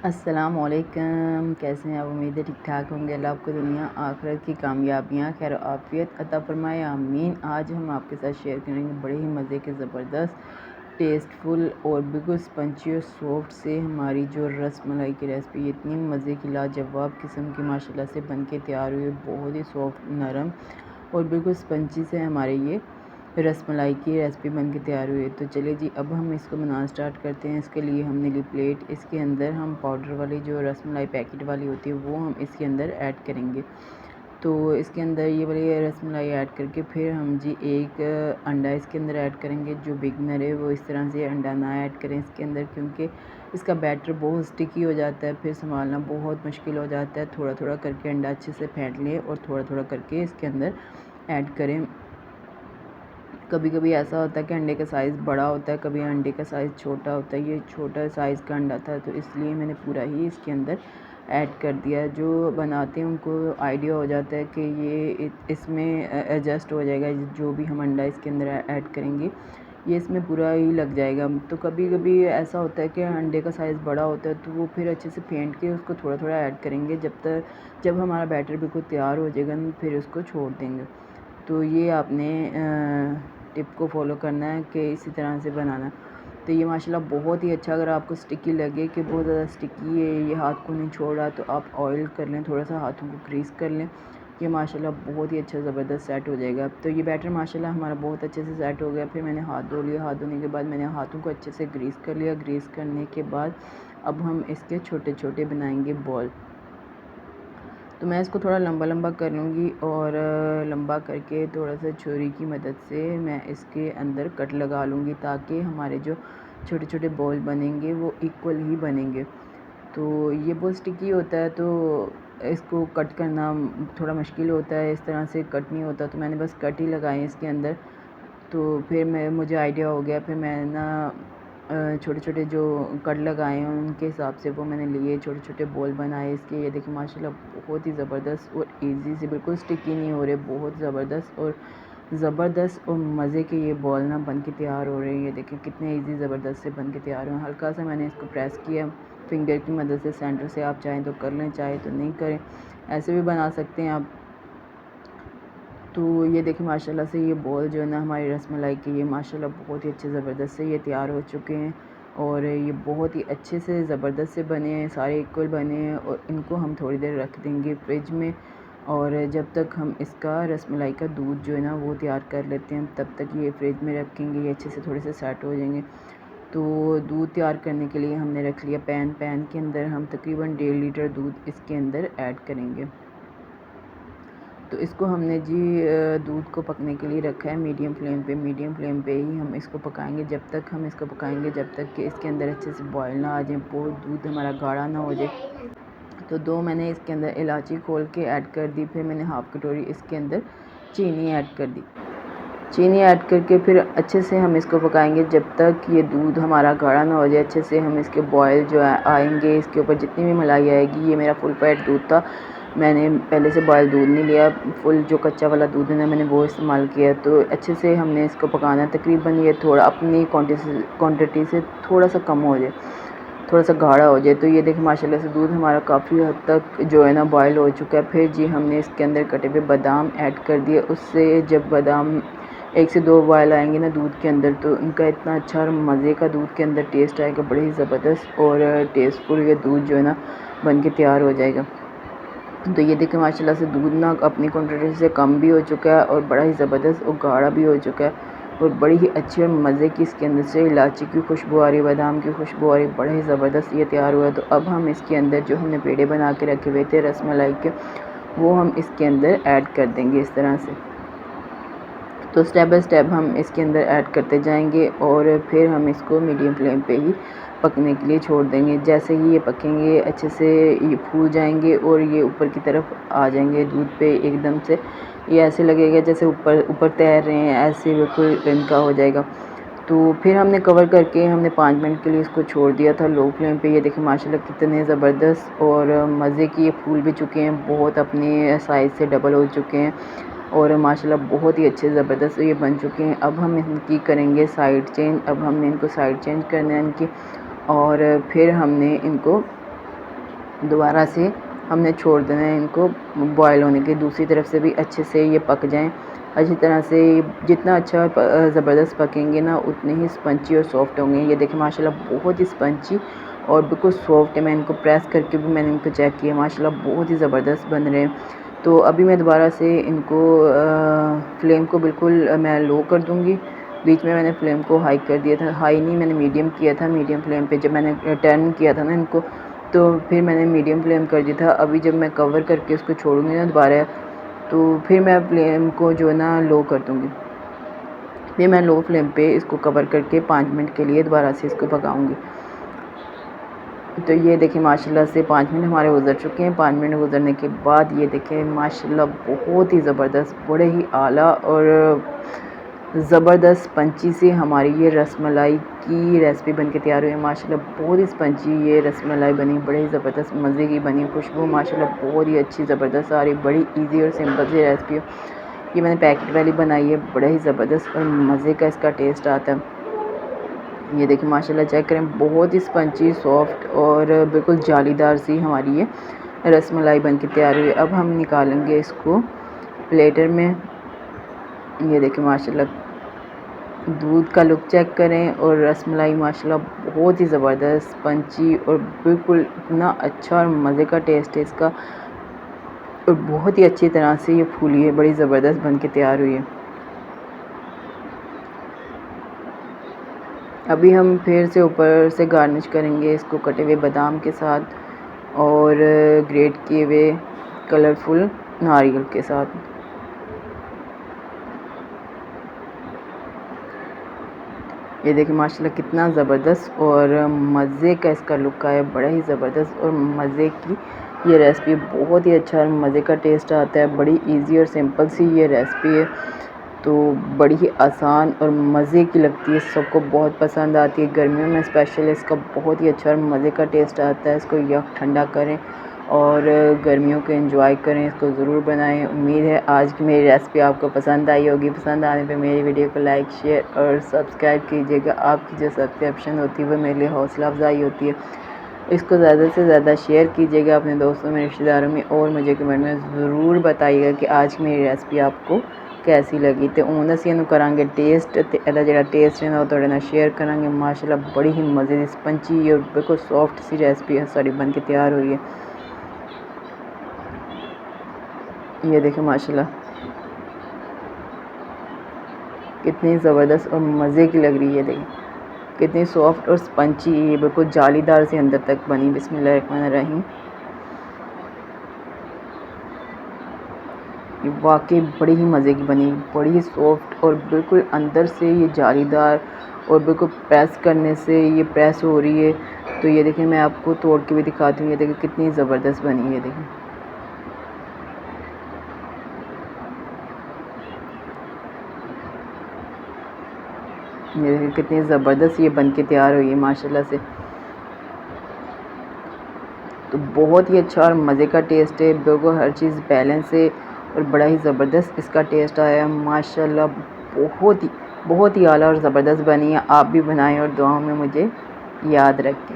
अस्सलामुअलैकुम। कैसे हैं आप? उम्मीद है ठीक ठाक होंगे। अल्लाह आपको दुनिया आखिरत की कामयाबियाँ खैर आफियत अता फरमाए, आमीन। आज हम आपके साथ शेयर करेंगे बड़े ही मज़े के ज़बरदस्त टेस्टफुल और बिल्कुल स्पंची और सॉफ्ट से हमारी जो रस मलाई की रेसिपी। ये इतनी मज़े की लाजवाब किस्म की माशाल्लाह से बन के तैयार हुई है। बहुत ही सॉफ्ट, नरम और बिल्कुल स्पंची से हमारे ये रसमलाई की रेसिपी बन के तैयार हुई है। तो चलिए जी, अब हम इसको बनाना स्टार्ट करते हैं। इसके लिए हमने ली प्लेट। इसके अंदर हम पाउडर वाली जो रसमलाई पैकेट वाली होती है वो हम इसके अंदर ऐड करेंगे। तो इसके अंदर ये वाली रसमलाई ऐड करके फिर हम जी एक अंडा इसके अंदर ऐड करेंगे। जो बिगनर है वो इस तरह से अंडा ना ऐड करें इसके अंदर, क्योंकि इसका बैटर बहुत स्टिकी हो जाता है, फिर संभालना बहुत मुश्किल हो जाता है। थोड़ा थोड़ा करके अंडा अच्छे से फेंट लें और थोड़ा थोड़ा करके इसके अंदर ऐड करें। कभी कभी ऐसा होता है कि अंडे का साइज़ बड़ा होता है, कभी अंडे का साइज़ छोटा होता है। ये छोटा साइज़ का अंडा था तो इसलिए मैंने पूरा ही इसके अंदर ऐड कर दिया। जो बनाते हैं उनको आइडिया हो जाता है कि ये इसमें एडजस्ट हो जाएगा। जो भी हम अंडा इसके अंदर ऐड करेंगे ये इसमें पूरा ही लग जाएगा। तो कभी कभी ऐसा होता है कि अंडे का साइज़ बड़ा होता है तो वो फिर अच्छे से फेंट के उसको थोड़ा थोड़ा ऐड करेंगे। जब हमारा बैटर बिल्कुल तैयार हो जाएगा फिर उसको छोड़ देंगे। तो ये आपने टिप को फॉलो करना है कि इसी तरह से बनाना। तो ये माशाल्लाह बहुत ही अच्छा, अगर आपको स्टिकी लगे कि बहुत ज़्यादा स्टिकी है, ये हाथ को नहीं छोड़ रहा, तो आप ऑयल कर लें, थोड़ा सा हाथों को ग्रीस कर लें। ये माशाल्लाह बहुत ही अच्छा ज़बरदस्त सेट हो जाएगा। तो ये बैटर माशाल्लाह हमारा बहुत अच्छे से सेट हो गया। फिर मैंने हाथ धो लिया। हाथ धोने के बाद मैंने हाथों को अच्छे से ग्रीस कर लिया। ग्रीस करने के बाद अब हम इसके छोटे छोटे बनाएंगे बॉल। तो मैं इसको थोड़ा लंबा लंबा कर लूँगी और लंबा करके थोड़ा सा छुरी की मदद से मैं इसके अंदर कट लगा लूँगी, ताकि हमारे जो छोटे छोटे बॉल बनेंगे वो इक्वल ही बनेंगे। तो ये बहुत स्टिकी होता है तो इसको कट करना थोड़ा मुश्किल होता है। इस तरह से कट नहीं होता, तो मैंने बस कट ही लगाए इसके अंदर। तो फिर मुझे आइडिया हो गया। फिर मैं ना छोटे छोटे जो कट लगाए हैं उनके हिसाब से वो मैंने लिए, छोटे छोटे बॉल बनाए इसके। ये देखिए माशाल्लाह बहुत ही ज़बरदस्त और इजी से, बिल्कुल स्टिकी नहीं हो रहे, बहुत ज़बरदस्त और मज़े के ये बॉल ना बन के तैयार हो रहे हैं। ये देखिए कितने इजी ज़बरदस्त से बन के तैयार हुए हैं। हल्का सा मैंने इसको प्रेस किया फिंगर की मदद से सेंटर से। आप चाहें तो कर लें, चाहे तो नहीं करें, ऐसे भी बना सकते हैं आप। तो ये देखिए माशाल्लाह से ये बॉल जो है ना हमारी रसमलाई की, ये माशाल्लाह बहुत ही अच्छे ज़बरदस्त से ये तैयार हो चुके हैं। और ये बहुत ही अच्छे से ज़बरदस्त से बने हैं, सारे इक्वल बने हैं। और इनको हम थोड़ी देर रख देंगे फ्रिज में, और जब तक हम इसका रसमलाई का दूध जो है ना वो तैयार कर लेते हैं, तब तक ये फ्रिज में रखेंगे। ये अच्छे से थोड़े से सेट हो जाएंगे। तो दूध तैयार करने के लिए हमने रख लिया पैन के अंदर हम तकरीबन 1.5 लीटर दूध इसके अंदर ऐड करेंगे। तो इसको हमने जी दूध को पकने के लिए रखा है मीडियम फ्लेम पे ही हम इसको पकाएंगे। जब तक हम इसको पकाएंगे जब तक कि इसके अंदर अच्छे से बॉयल ना आ जाए, बहुत दूध हमारा गाढ़ा ना हो जाए। तो 2 मैंने इसके अंदर इलायची खोल के ऐड कर दी। फिर मैंने हाफ़ कटोरी इसके अंदर चीनी ऐड कर दी। चीनी ऐड करके फिर अच्छे से हम इसको पकाएंगे जब तक ये दूध हमारा गाढ़ा ना हो जाए। अच्छे से हम इसके बॉयल जो आएंगे, इसके ऊपर जितनी भी मलाई आएगी। ये मेरा फुल फैट दूध था, मैंने पहले से बॉयल दूध नहीं लिया, फुल जो कच्चा वाला दूध है ना मैंने वो इस्तेमाल किया। तो अच्छे से हमने इसको पकाना है। तकरीबन ये थोड़ा अपनी क्वांटिटी से थोड़ा सा कम हो जाए, थोड़ा सा गाढ़ा हो जाए। तो ये देखिए माशाल्लाह से दूध हमारा काफ़ी हद तक जो है ना बॉयल हो चुका है। फिर जी हमने इसके अंदर कटे हुए बादाम ऐड कर दिए। उससे जब बादाम 1 से 2 बॉयल आएंगे ना दूध के अंदर, तो उनका इतना अच्छा और मज़े का दूध के अंदर टेस्ट आएगा, बड़े ही ज़बरदस्त और टेस्टफुल ये दूध जो है ना बन के तैयार हो जाएगा। तो ये देखिए माशाल्लाह से दूध ना अपनी क्वांटिटी से कम भी हो चुका है और बड़ा ही ज़बरदस्त और गाढ़ा भी हो चुका है। और बड़ी ही अच्छी और मज़े की इसके अंदर से इलायची की खुशबू आ रही, बादाम की खुशबू आ रही, बड़ा ही ज़बरदस्त ये तैयार हुआ है। तो अब हम इसके अंदर जो हमने पेड़े बना के रखे हुए थे रसमलाई के, वो हम इसके अंदर ऐड कर देंगे इस तरह से। तो स्टेप बाय स्टेप हम इसके अंदर ऐड करते जाएंगे और फिर हम इसको मीडियम फ्लेम पे ही पकने के लिए छोड़ देंगे। जैसे ही ये पकेंगे अच्छे से ये फूल जाएंगे और ये ऊपर की तरफ आ जाएंगे दूध पे एकदम से। ये ऐसे लगेगा जैसे ऊपर ऊपर तैर रहे हैं, ऐसे बिल्कुल इनका हो जाएगा। तो फिर हमने कवर करके हमने 5 मिनट के लिए इसको छोड़ दिया था लो फ्लेम पे। ये देखिए माशाल्लाह कितने ज़बरदस्त और मज़े की ये फूल भी चुके हैं, बहुत अपने साइज़ से डबल हो चुके हैं और माशाल्लाह बहुत ही अच्छे ज़बरदस्त ये बन चुके हैं। अब हम इनकी करेंगे साइड चेंज। अब हमने इनको साइड चेंज करना है इनकी, और फिर हमने इनको दोबारा से हमने छोड़ देना है इनको बॉयल होने के, दूसरी तरफ से भी अच्छे से ये पक जाएं अच्छी तरह से। जितना अच्छा ज़बरदस्त पकेंगे ना उतने ही स्पंची और सॉफ्ट होंगे। ये देखें माशाल्लाह बहुत ही स्पंची और बिल्कुल सॉफ्ट है। मैं इनको प्रेस करके भी मैंने इनको चेक किया, माशाल्लाह बहुत ही ज़बरदस्त बन रहे हैं। तो अभी मैं दोबारा से इनको फ्लेम को बिल्कुल मैं लो कर दूँगी। बीच में मैंने फ्लेम को हाई कर दिया था, हाई नहीं मैंने मीडियम किया था। मीडियम फ्लेम पे जब मैंने टर्न किया था ना इनको, तो फिर मैंने मीडियम फ्लेम कर दिया था। अभी जब मैं कवर करके इसको छोड़ूंगी ना दोबारा, तो फिर मैं फ्लेम को जो है ना लो कर दूँगी। फिर मैं लो फ्लेम पे इसको कवर करके 5 मिनट के लिए दोबारा से इसको पकाऊंगी। तो ये देखें माशाल्लाह से 5 मिनट हमारे गुजर चुके हैं। 5 मिनट गुजरने के बाद ये देखें माशाल्लाह बहुत ही ज़बरदस्त, बड़े ही आला और ज़बरदस्त स्पंची से हमारी ये रसमलाई की रेसिपी बनके तैयार हुई है। माशाल्लाह बहुत ही स्पंची ये रसमलाई बनी, बड़े ही ज़बरदस्त मज़े की बनी। खुशबू माशाल्लाह बहुत ही अच्छी ज़बरदस्त आ रही, बड़ी इजी और सिंपल सी रेसिपी है। ये मैंने पैकेट वाली बनाई है, बड़ा ही ज़बरदस्त और मज़े का इसका टेस्ट आता है। ये देखिए माशाल्लाह चेक करें, बहुत ही स्पंची सॉफ्ट और बिल्कुल जालीदार सी हमारी ये रसमलाई बनके तैयार हुई है। अब हम निकालेंगे इसको प्लेटर में। ये देखिए माशाल्लाह दूध का लुक चेक करें और रसमलाई माशाल्लाह बहुत ही ज़बरदस्त स्पंची और बिल्कुल इतना अच्छा और मज़े का टेस्ट है इसका, और बहुत ही अच्छी तरह से ये फूली है, बड़ी ज़बरदस्त बनके तैयार हुई है। अभी हम फिर से ऊपर से गार्निश करेंगे इसको कटे हुए बादाम के साथ और ग्रेट किए हुए कलरफुल नारियल के साथ। ये देखिए माशाल्लाह कितना ज़बरदस्त और मज़े का इसका लुक आया, बड़ा ही ज़बरदस्त और मज़े की ये रेसिपी, बहुत ही अच्छा और मज़े का टेस्ट आता है। बड़ी इजी और सिंपल सी ये रेसिपी है, तो बड़ी ही आसान और मज़े की लगती है, सबको बहुत पसंद आती है। गर्मियों में स्पेशल इसका बहुत ही अच्छा और मज़े का टेस्ट आता है। इसको यक ठंडा करें और गर्मियों को एंजॉय करें, इसको ज़रूर बनाएं। उम्मीद है आज की मेरी रेसिपी आपको पसंद आई होगी। पसंद आने पे मेरी वीडियो को लाइक शेयर और सब्सक्राइब कीजिएगा। आपकी जो सब्सक्रिप्शन होती है वो मेरे लिए हौसला अफजाई होती है। इसको ज़्यादा से ज़्यादा शेयर कीजिएगा अपने दोस्तों में, रिश्तेदारों में, और मुझे कमेंट में ज़रूर बताइएगा कि आज की मेरी रेसिपी आपको कैसी लगी। तो हूँ असीं करांगे टेस्ट, तो ਇਹਦਾ ਜਿਹੜਾ टेस्ट है ना वो ਤੁਹਾਡੇ ਨਾਲ शेयर करांगे। माशाल्लाह बड़ी ही मज़े की स्पंची और बिल्कुल सॉफ्ट सी रेसिपी है साड़ी बन के तैयार हुई है। ये देखें माशाल्लाह कितनी ज़बरदस्त और मज़े की लग रही है। देखें कितनी सॉफ्ट और स्पंची, ये बिल्कुल जालीदार से अंदर तक बनी। बिस्मिल्लाहिर्रहमानिर्रहीम, ये वाकई बड़ी ही मज़े की बनी, बड़ी ही सॉफ्ट और बिल्कुल अंदर से ये जालीदार और बिल्कुल प्रेस करने से ये प्रेस हो रही है। तो ये देखें मैं आपको तोड़ के भी दिखाती हूँ। ये देखें कितनी ज़बरदस्त बनी है। देखें ये देखें कितनी ज़बरदस्त ये बन के तैयार हुई है माशाल्लाह से। तो बहुत ही अच्छा और मज़े का टेस्ट है, बिल्कुल हर चीज़ बैलेंस है और बड़ा ही ज़बरदस्त इसका टेस्ट आया माशाल्लाह। बहुत ही आला और ज़बरदस्त बनी है। आप भी बनाएं और दुआओं में मुझे याद रखें।